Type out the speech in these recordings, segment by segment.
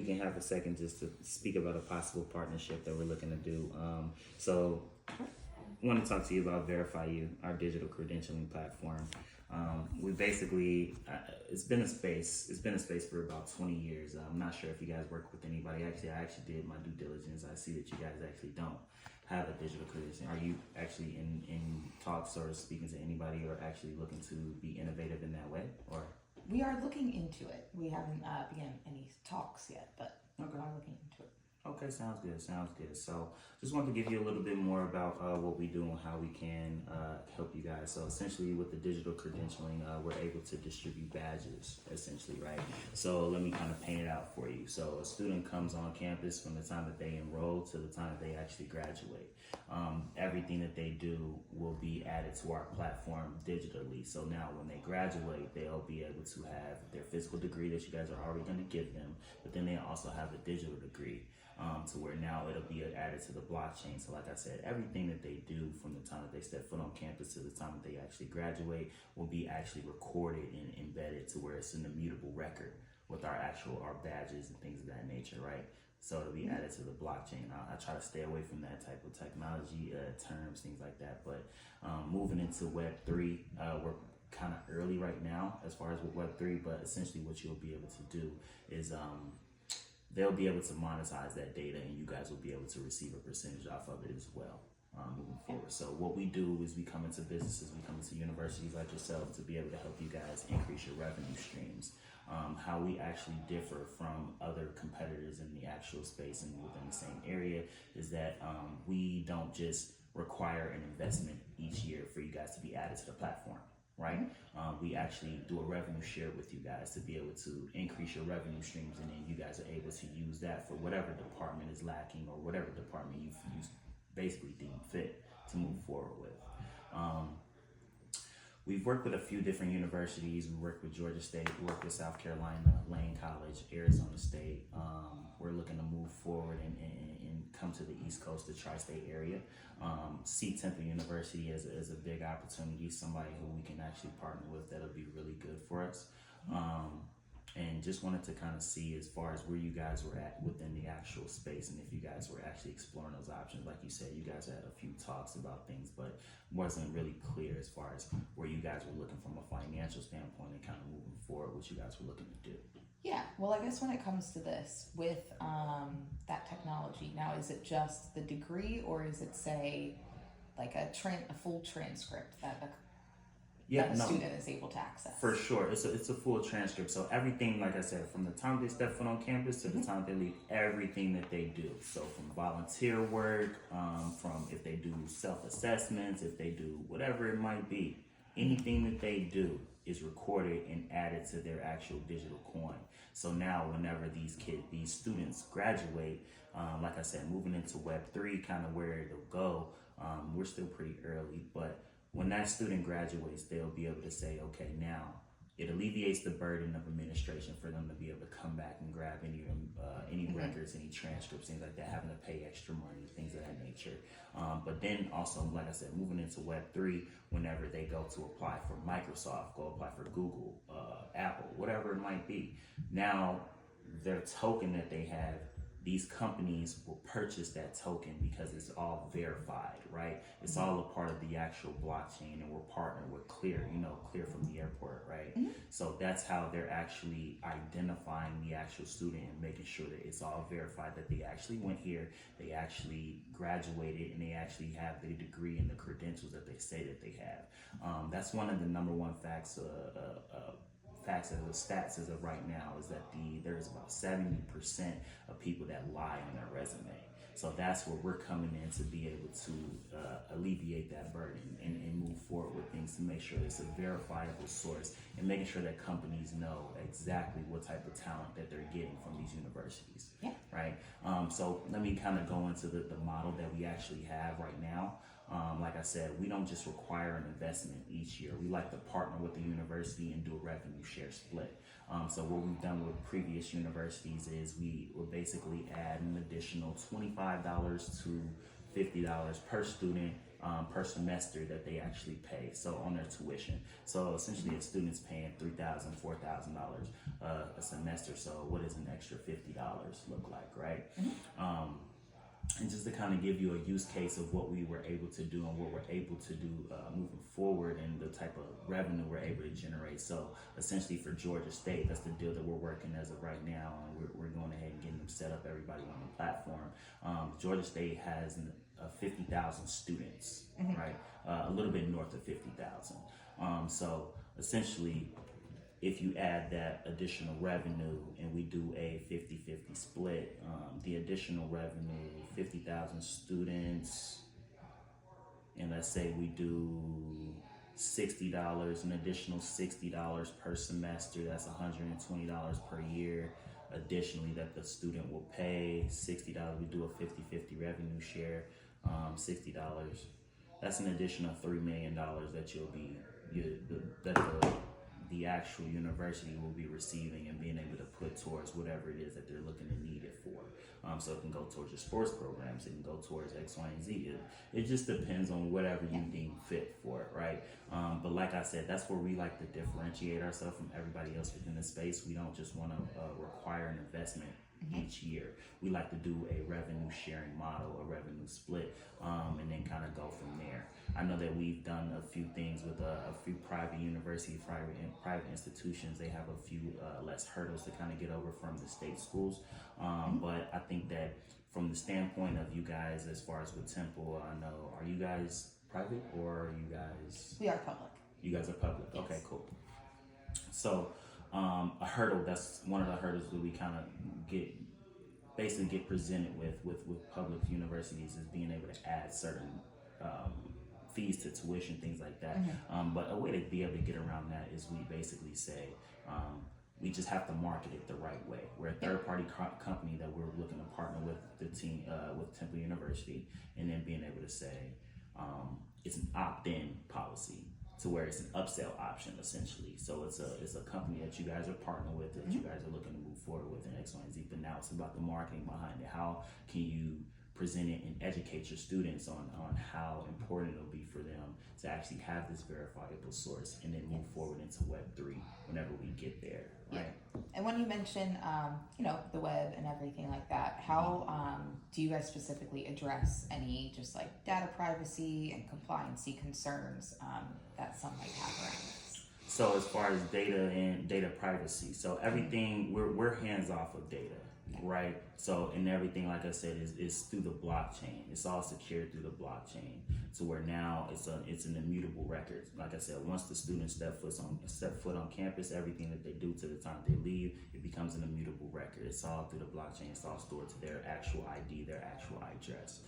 can have a second just to speak about a possible partnership that we're looking to do. So I want to talk to you about Verify You, our digital credentialing platform. We basically, it's been a space for about 20 years. I'm not sure if you guys work with anybody. I actually did my due diligence. I see that you guys actually don't have a digital credentialing. Are you actually in talks or speaking to anybody or actually looking to be innovative in that way? Or we are looking into it. We haven't begun any talks yet, but okay. we are looking into it. Okay, sounds good. So just wanted to give you a little bit more about what we do and how we can help you guys. So essentially with the digital credentialing, we're able to distribute badges, essentially, right? So let me kind of paint it out for you. So a student comes on campus from the time that they enroll to the time that they actually graduate. Everything that they do will be added to our platform digitally. So now when they graduate, they'll be able to have their physical degree that you guys are already going to give them, but then they also have the digital degree. To where now it'll be added to the blockchain. So like I said, everything that they do from the time that they step foot on campus to the time that they actually graduate will be actually recorded and embedded to where it's an immutable record with our badges and things of that nature, right? So it'll be added to the blockchain. I try to stay away from that type of technology terms, things like that. But moving into Web3, we're kind of early right now as far as with Web3, but essentially what you'll be able to do is they'll be able to monetize that data and you guys will be able to receive a percentage off of it as well moving forward. So what we do is we come into businesses, we come into universities like yourself to be able to help you guys increase your revenue streams. How we actually differ from other competitors in the actual space and within the same area is that we don't just require an investment each year for you guys to be added to the platform. Right? We actually do a revenue share with you guys to be able to increase your revenue streams, and then you guys are able to use that for whatever department is lacking or whatever department you basically deem fit to move forward with. We've worked with a few different universities. We work with Georgia State, we work with South Carolina, Lane College, Arizona State. We're looking to move forward and come to the East Coast, the tri-state area. See Temple University as a big opportunity, somebody who we can actually partner with that'll be really good for us. And just wanted to kind of see as far as where you guys were at within the actual space and if you guys were actually exploring those options. Like you said, you guys had a few talks about things, but wasn't really clear as far as where you guys were looking from a financial standpoint and kind of moving forward, what you guys were looking to do. Yeah, well, I guess when it comes to this, with that technology, now is it just the degree or is it, say, like a full transcript that a student is able to access? For sure, it's a full transcript. So everything, like I said, from the time they step foot on campus to the time they leave, everything that they do. So from volunteer work, from if they do self-assessments, if they do whatever it might be, anything that they do is recorded and added to their actual digital coin. So now whenever these students graduate, like I said, moving into Web3, kind of where it'll go, we're still pretty early, but when that student graduates, they'll be able to say, okay, now it alleviates the burden of administration for them to be able to come back and grab any records, any transcripts, things like that, having to pay extra money, things of that nature. But then also, like I said, moving into Web3, whenever they go to apply for Microsoft, go apply for Google, Apple, whatever it might be, now their token that they have, these companies will purchase that token because it's all verified, right? It's all a part of the actual blockchain, and we're partnered with Clear, Clear from the airport, right? So that's how they're actually identifying the actual student and making sure that it's all verified, that they actually went here, they actually graduated, and they actually have the degree and the credentials that they say that they have. That's one of the number one facts of the stats as of right now is that there's about 70% of people that lie on their resume. So that's where we're coming in to be able to alleviate that burden and move forward with things to make sure it's a verifiable source and making sure that companies know exactly what type of talent that they're getting from these universities. Yeah. Right. So let me kind of go into the model that we actually have right now. Like I said, we don't just require an investment each year. We like to partner with the university and do a revenue share split. So what we've done with previous universities is we will basically add an additional $25 to $50 per student per semester that they actually pay, so on their tuition. So essentially, a student's paying $3,000, $4,000 a semester. So what does an extra $50 look like, right? And just to kind of give you a use case of what we were able to do and what we're able to do moving forward and the type of revenue we're able to generate. So essentially for Georgia State, that's the deal that we're working as of right now, and we're going ahead and getting them set up, everybody on the platform. Georgia State has 50,000 students, right? A little bit north of 50,000. So essentially, if you add that additional revenue and we do a 50-50 split, the additional revenue, 50,000 students, and let's say we do $60, an additional $60 per semester, that's $120 per year. Additionally, that the student will pay $60. We do a 50-50 revenue share, $60. That's an additional $3 million that the actual university will be receiving and being able to put towards whatever it is that they're looking to need it for. So it can go towards your sports programs, it can go towards X, Y, and Z. It just depends on whatever you deem fit for it, right? But like I said, that's where we like to differentiate ourselves from everybody else within the space. We don't just want to require an investment each year. We like to do a revenue sharing model, a revenue split, and then kind of go from there. I know that we've done a few things with a few private universities, private institutions. They have a few less hurdles to kind of get over from the state schools. But I think that from the standpoint of you guys, as far as with Temple, I know, are you guys private or are you guys? We are public. You guys are public. Yes. Okay, cool. So a hurdle, that's one of the hurdles that we kind of get presented with public universities, is being able to add certain fees to tuition, things like that. But a way to be able to get around that is we basically say we just have to market it the right way. We're a third-party company that we're looking to partner with the team, with Temple University, and then being able to say it's an opt-in policy, to where it's an upsell option essentially. So it's a company that you guys are partnering with, that you guys are looking to move forward with in X, Y, and Z. But now it's about the marketing behind it. How can you present it and educate your students on how important it'll be for them to actually have this verifiable source, and then move forward into Web3 whenever we get there, right? Yeah. And when you mention, the web and everything like that, how do you guys specifically address any just like data privacy and compliancy concerns that some might have around this? So as far as data and data privacy, so everything, we're hands off of data, right? So, and everything, like I said, is through the blockchain. It's all secured through the blockchain, to where now it's an immutable record. Like I said, once the students step foot on campus, everything that they do to the time they leave, it becomes an immutable record. It's all through the blockchain. It's all stored to their actual ID, their actual address.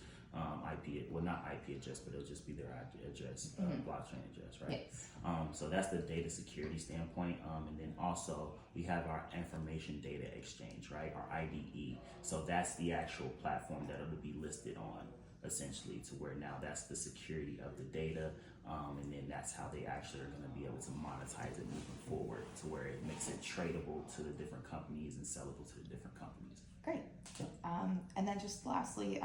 Not IP address, but it'll just be their address, blockchain address, right? Yes. So that's the data security standpoint. And then also we have our information data exchange, right? Our IDE. So that's the actual platform that it'll be listed on, essentially, to where now that's the security of the data. And then that's how they actually are going to be able to monetize it moving forward, to where it makes it tradable to the different companies and sellable to the different companies. Great. And then just lastly,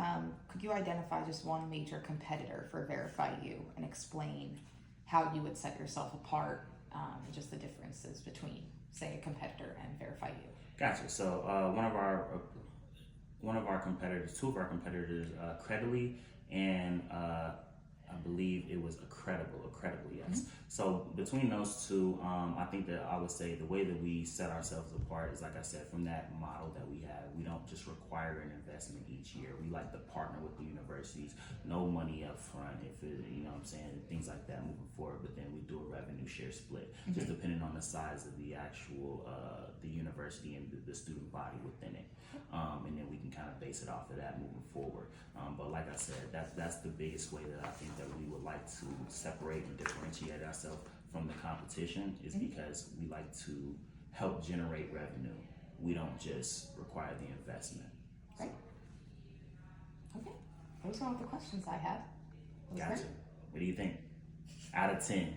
could you identify just one major competitor for VerifyU and explain how you would set yourself apart, and just the differences between, say, a competitor and VerifyU? Gotcha. So one of our competitors, two of our competitors, Credibly and I believe it was Accredible, yes. So between those two, I think that I would say the way that we set ourselves apart is, like I said, from that model that we have. We don't just require an investment each year. We like to partner with the universities, no money up front, things like that moving forward. But then we do a revenue share split, just depending on the size of the actual the university and the student body within it. And then we can kind of base it off of that moving forward. But like I said, that's the biggest way that I think that we would like to separate and differentiate ourselves from the competition, is because we like to help generate revenue. We don't just require the investment. Right. Okay. Those are all the questions I had. Gotcha. What do you think? Out of 10.